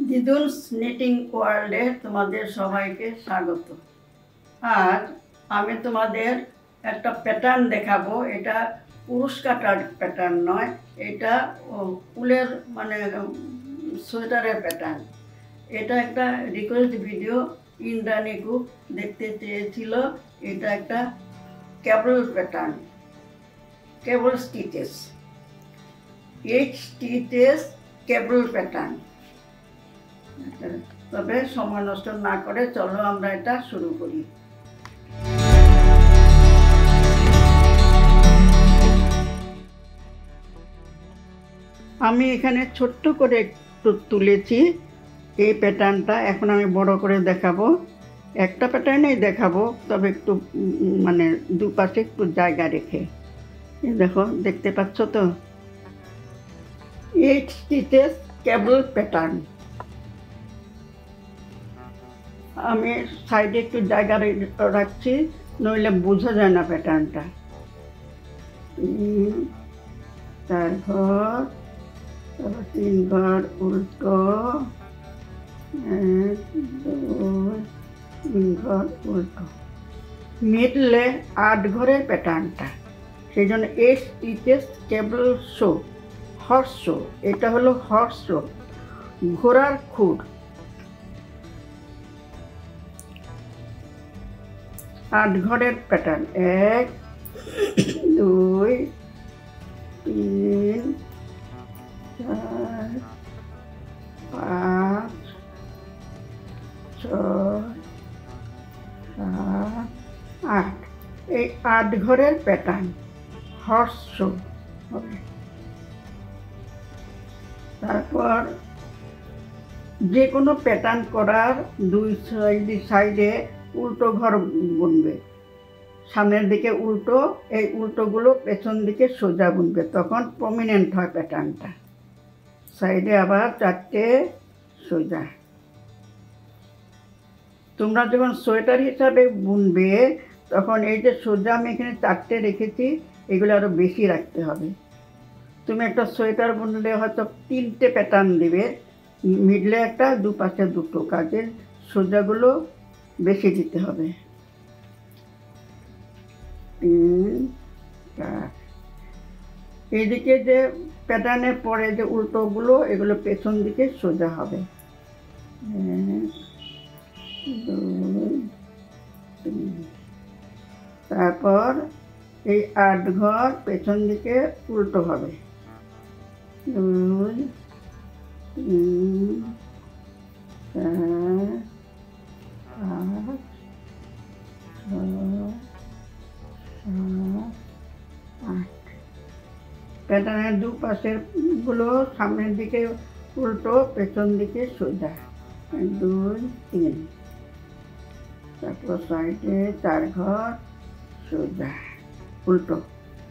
দিদুনস knitting ওয়ার্ল্ডে তোমাদের সবাইকে স্বাগত। আজ আমি তোমাদের একটা প্যাটার্ন দেখাবো। এটা কুরুশ কাটার প্যাটার্ন নয়, এটা উলের মানে সোয়েটারের প্যাটার্ন। এটা একটা রিকোয়েস্ট ভিডিও, ইন্দ্রাণী কুক দেখতে চেয়েছিল। এটা একটা কেবল প্যাটার্ন, কেবল স্টিচেস, 8 স্টিচেস কেবল প্যাটার্ন। তবে সময় নষ্ট না করে চলো আমরা এটা শুরু করি। আমি এখানে ছোট্ট করে একটু তুলেছি এই প্যাটার্নটা। এখন আমি বড় করে দেখাবো। একটা প্যাটার্নেই দেখাবো, তবে একটু মানে দুপাশে একটু জায়গা রেখে। দেখো, দেখতে পাচ্ছ তো, 8 স্টিচেস কেবল প্যাটার্ন। আমি সাইডে একটু জায়গা রাখছি, নইলে বোঝা যায় না প্যাটার্নটা। 4 ঘর, 3 ঘর উল্টো, 1 2 3 ঘর উল্টো, মিডলে 8 ঘরের প্যাটার্নটা। সেই জন্য 8 স্টিচেস কেবল শো, হর্স শো। এটা হলো হর্স শো, ঘোড়ার খুর। 8 ঘরের প্যাটার্ন, 1 2 3 4 5 6 7 8। এই 8 ঘরের প্যাটার্ন হর্স শো হবে। তারপর যে কোনো প্যাটার্ন করার 2 সাইডে উল্টো ঘর বুনবে। সামনের দিকে উল্টো, এই উল্টোগুলো পেছন দিকে সোজা বুনবে, তখন প্রমিনেন্ট হয় প্যাটার্নটা। সাইডে আবার 4টে সোজা। তোমরা যখন সোয়েটার হিসাবে বুনবে তখন এই যে সোজা আমি এখানে 4টে রেখেছি, এগুলো আরও বেশি রাখতে হবে। তুমি একটা সোয়েটার বুনলে হয়তো 3টে প্যাটার্ন দিবে, মিডলে একটা, দুপাশে 2টো, কাজে সোজাগুলো বেশি দিতে হবে। 3 4। এইদিকে যে প্যাটার্নের পরে যে উল্টোগুলো, এগুলো পেছন দিকে সোজা হবে। 1 2 3। তারপর এই 8 ঘর পেছন দিকে উল্টো হবে। 2 3 4 5 6 7 8। প্যাটার্নের দুপাশের গুলো সামনের দিকে উল্টো, পেছন দিকে সোজা। 1 2 3। তারপর সাইডে 4 ঘর সোজা, উল্টো,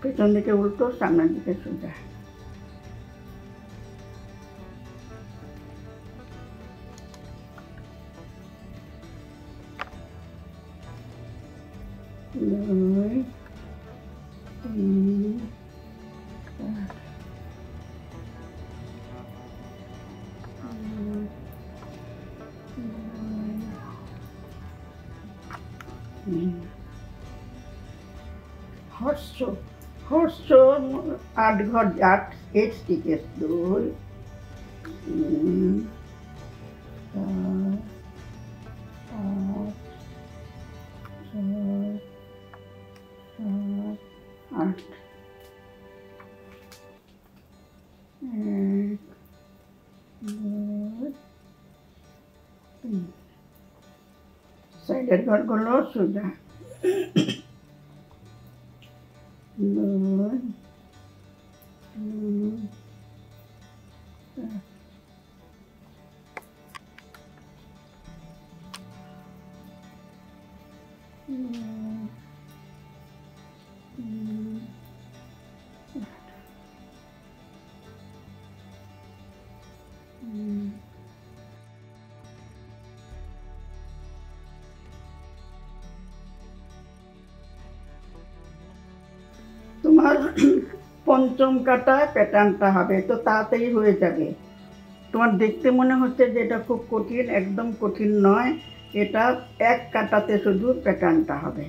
পেছন দিকে উল্টো, সামনের দিকে সোজা। হর্স শো 8 ঘর, 8 স্টিচেস। 2 3 4 5 6 7 8। 1 2 3। সাইডের ঘরগুলো সোজা। 2 3 4। তোমার পঞ্চম কাটায় প্যাটার্নটা হবে, তো তাড়াতাড়ি হয়ে যাবে। তোমার দেখতে মনে হচ্ছে যে এটা খুব কঠিন, একদম কঠিন নয়। এটা এক কাটাতে শুধু প্যাটার্নটা হবে,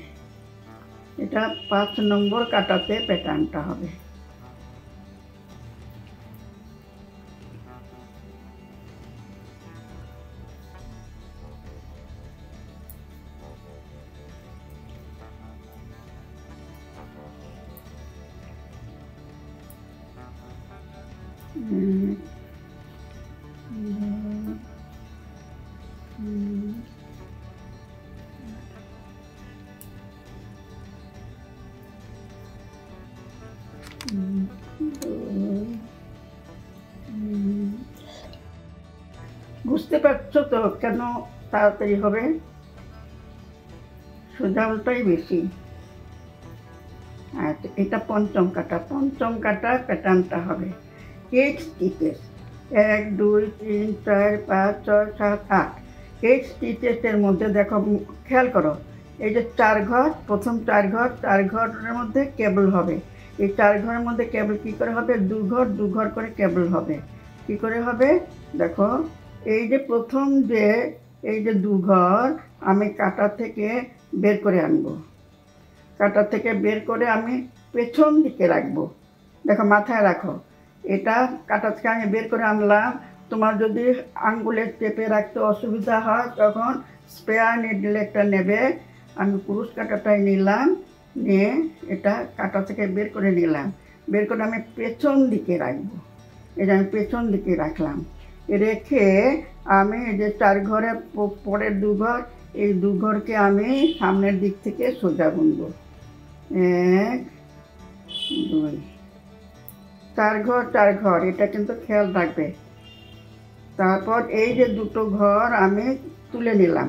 এটা 5 নম্বর কাটাতে প্যাটার্নটা হবে। বুঝতে পারছো তো কেন তাড়াতাড়ি হবে? সোজা উল্টাই বেশি। আচ্ছা, এটা পঞ্চম কাটা প্যাটার্নটা হবে 8 স্টিচেস। 1 2 3 4 5 6 7 8 8 স্টিচেসের মধ্যে দেখো, খেয়াল করো, এই যে 4 ঘর, প্রথম 4 ঘরের মধ্যে কেবল হবে। এই 4 ঘরের মধ্যে কেবল কি করে হবে? 2 ঘর করে কেবল হবে। কি করে হবে দেখো, এই যে প্রথম যে এই যে 2 ঘর আমি কাটা থেকে বের করে আনবো, কাটা থেকে বের করে আমি পেছন দিকে রাখবো। দেখো, মাথায় রাখো, এটা কাটা থেকে আমি বের করে আনলাম। তোমার যদি আঙ্গুলের চেপে রাখতে অসুবিধা হয় তখন স্পেয়ার নিডল একটা নেবে। আমি কুরুশ কাঁটাটাই নিলাম, নিয়ে এটা কাটা থেকে বের করে নিলাম। বের করে আমি পেছন দিকে রাখবো। এটা আমি পেছন দিকে রাখলাম, রেখে আমি এই যে 4 ঘরের পরের 2 ঘর, এই 2 ঘরকে আমি সামনের দিক থেকে সোজা বুনবো। 1 2 4 ঘর, এটা কিন্তু খেয়াল রাখবে। তারপর এই যে 2টো ঘর আমি তুলে নিলাম,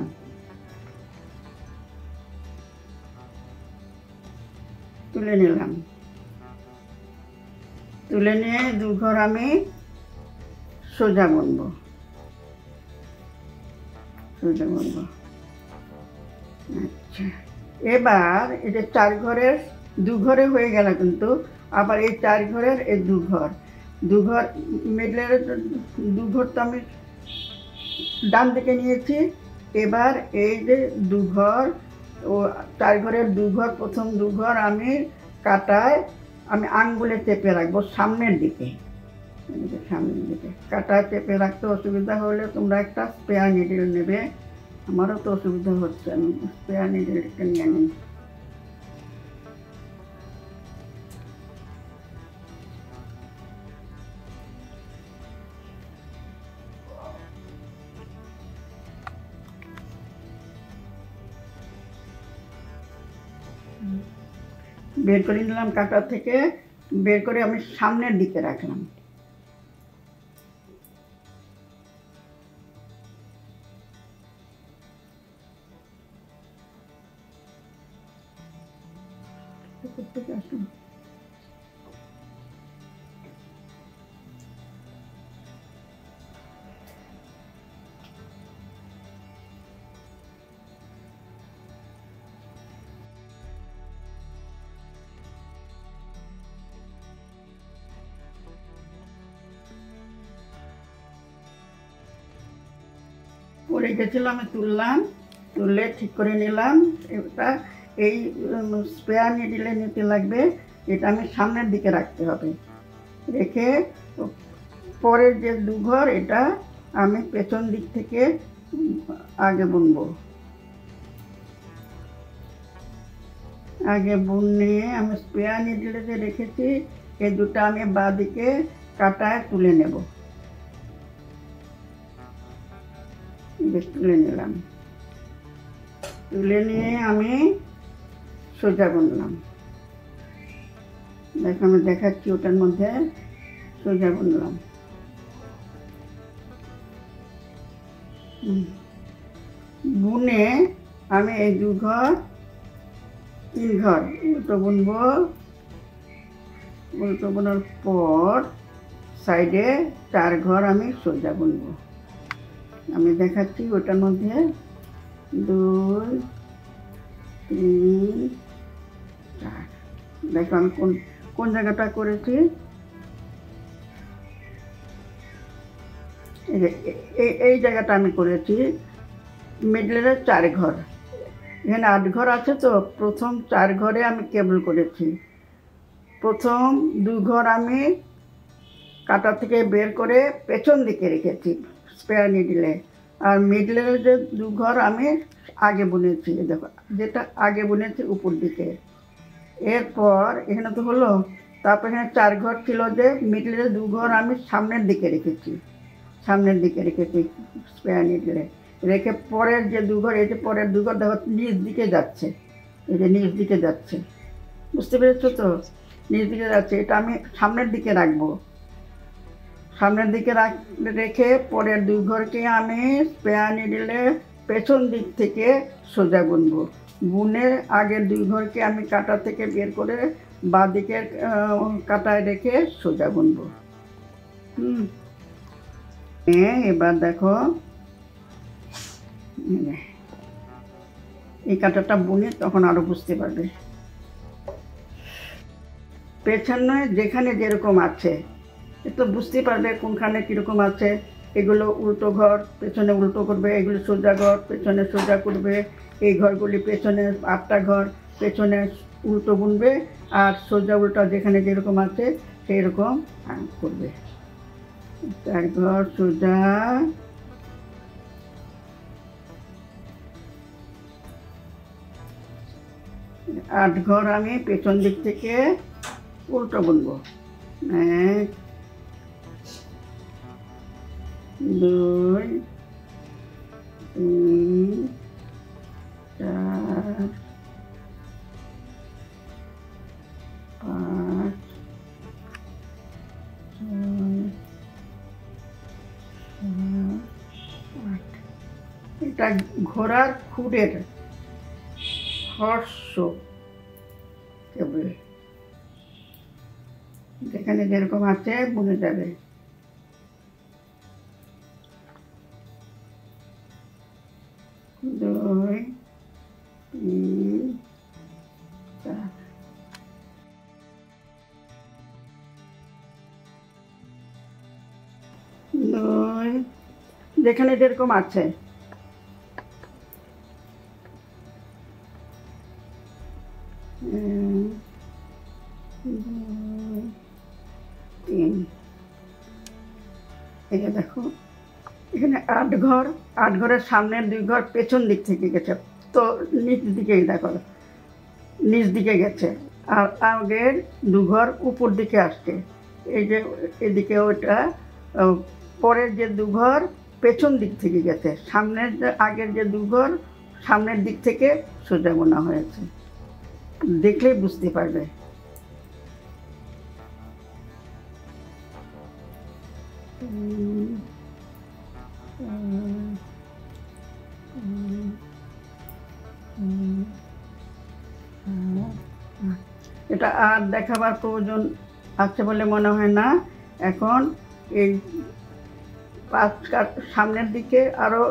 তুলে নিয়ে 2 ঘর আমি সোজা বুনবো। আচ্ছা, এবার এই যে 4 ঘরের 2 ঘরে হয়ে গেল, কিন্তু আবার এই 4 ঘরের এই 2 ঘর মিডলের 2 ঘর তো আমি ডান দিকে নিয়েছি। এবার এই যে 2 ঘর, ও 4 ঘরের 2 ঘর, প্রথম 2 ঘর আমি কাটায় আমি আঙ্গুলে চেপে রাখবো সামনের দিকে। কাটায় চেপে রাখতে অসুবিধা হলে তোমরা একটা স্পেয়ার নিডল নেবে। আমারও তো অসুবিধা হচ্ছে, আমি স্পেয়ার নিডলটা নিয়ে নিই। বের করে নিলাম, কাটা থেকে বের করে আমি সামনের দিকে রাখলাম। পরে গেছিলো, আমি তুলে ঠিক করে নিলাম। এটা এই স্পেয়ার নিডলে নিতে লাগবে, এটা আমি সামনের দিকে রাখতে হবে। রেখে পরের যে 2 ঘর, এটা আমি পেছন দিক থেকে আগে বুনবো। আগে বুনে আমি স্পেয়ার নিডলে যে রেখেছি, এই 2টা আমি বাঁ দিকে কাটায় তুলে নেব। তুলে নিলাম, তুলে নিয়ে আমি সোজা বুনলাম। দেখো, আমি দেখাচ্ছি, ওটার মধ্যে সোজা বুনলাম। বুনে আমি এই 2 ঘর 3 ঘর উল্টো বুনবো। উল্টো বোনার পর সাইডে 4 ঘর আমি সোজা বুনবো। আমি দেখাচ্ছি, ওটার মধ্যে 2 3 4। দেখো আমি কোন জায়গাটা করেছি। এই জায়গাটা আমি করেছি মিডলের 4 ঘর, এখানে 8 ঘর আছে। তো প্রথম 4 ঘরে আমি কেবল করেছি। প্রথম 2 ঘর আমি কাটা থেকে বের করে পেছন দিকে রেখেছি স্পেয়ার নিডলে, আর মিডলের যে 2 ঘর আমি আগে বুনেছি, দেখো যেটা আগে বুনেছি উপর দিকে। এরপর এখানে তো হলো, তারপর এখানে 4 ঘর ছিল যে মিডলের 2 ঘর আমি সামনের দিকে রেখেছি, স্পেয়ার নিডলে রেখে পরের যে 2 ঘর, এই যে পরের 2 ঘর দেখো নিচ দিকে যাচ্ছে, এই যে নিচ দিকে যাচ্ছে, বুঝতে পেরেছো তো? নিচ দিকে যাচ্ছে, এটা আমি সামনের দিকে রাখবো। সামনের দিকে রেখে পরের 2 ঘরকে আমি স্পেয়ার নিডলে পেছন দিক থেকে সোজা বুনবো। বুনে আগের 2 ঘরকে আমি কাটা থেকে বের করে বাঁ দিকের কাটায় রেখে সোজা বুনবো। এবার দেখো এই কাটাটা বুনে তখন আরো বুঝতে পারবে। পেছনে যেখানে যেরকম আছে তো বুঝতে পারবে কোনখানে কীরকম আছে। এগুলো উল্টো ঘর, পেছনে উল্টো করবে, এগুলো সোজা ঘর, পেছনে সোজা করবে। এই ঘরগুলি পেছনে 8টা ঘর, পেছনে উল্টো বুনবে, আর সোজা উল্টা যেখানে যেরকম আছে সেই রকম করবে। 4 ঘর সোজা, 8 ঘর আমি পেছন দিক থেকে উল্টো বুনবো। 1 2 3 4 5 6 7 8। এটা ঘোড়ার খুঁড়ের হর্স কেবল যেখানে যেরকম আছে বুনে যাবে। 2 3 4। যেখানে যেরকম আছে এই যে দেখো এখানে 8 ঘর, 8 ঘরের সামনের 2 ঘর পেছন দিক থেকে গেছে, তো নিচ দিকেই দেখো নিচ দিকে গেছে, আর আগের 2 ঘর উপর দিকে আসছে। এই যে এদিকে ওইটা পরের যে 2 ঘর পেছন দিক থেকে গেছে, সামনের আগের যে 2 ঘর সামনের দিক থেকে সোজা বোনা হয়েছে, দেখলেই বুঝতে পারবে। এটা আর দেখাবার প্রয়োজন আছে বলে মনে হয় না। এখন এই 5 সামনের দিকে আরও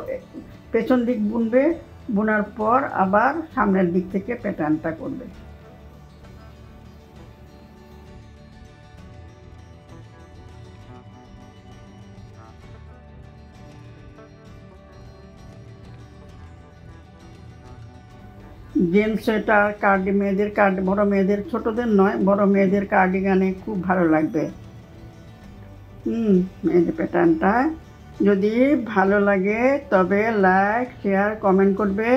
পেছন দিক বুনবে, বোনার পর আবার সামনের দিক থেকে প্যাটার্নটা করবে। জেন্টস সোয়েটার, মেয়েদের বড় মেয়েদের, ছোটদের নয়, বড় মেয়েদের কার্ডিগানে খুব ভালো লাগবে। এই যে প্যাটার্নটা যদি ভালো লাগে তবে লাইক, শেয়ার, কমেন্ট করবে,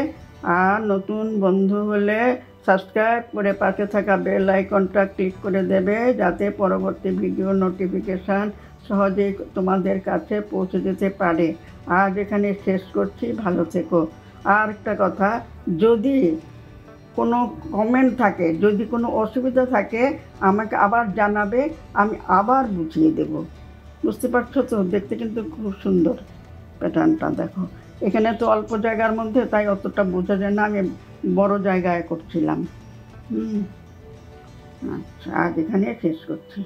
আর নতুন বন্ধু হলে সাবস্ক্রাইব করে পাশে থাকা বেল আইকনটা ক্লিক করে দেবে, যাতে পরবর্তী ভিডিও নোটিফিকেশান সহজেই তোমাদের কাছে পৌঁছে যেতে পারে। আজ এখানে শেষ করছি, ভালো থেকো। আর একটা কথা, যদি কোনো কমেন্ট থাকে, যদি কোনো অসুবিধা থাকে আমাকে আবার জানাবে, আমি আবার বুঝিয়ে দেব। বুঝতে পারছো তো? দেখতে কিন্তু খুব সুন্দর প্যাটার্নটা। দেখো এখানে তো অল্প জায়গার মধ্যে, তাই অতটা বোঝা যায় না, আমি বড় জায়গায় করছিলাম। আচ্ছা, আজ এখানে শেষ করছি।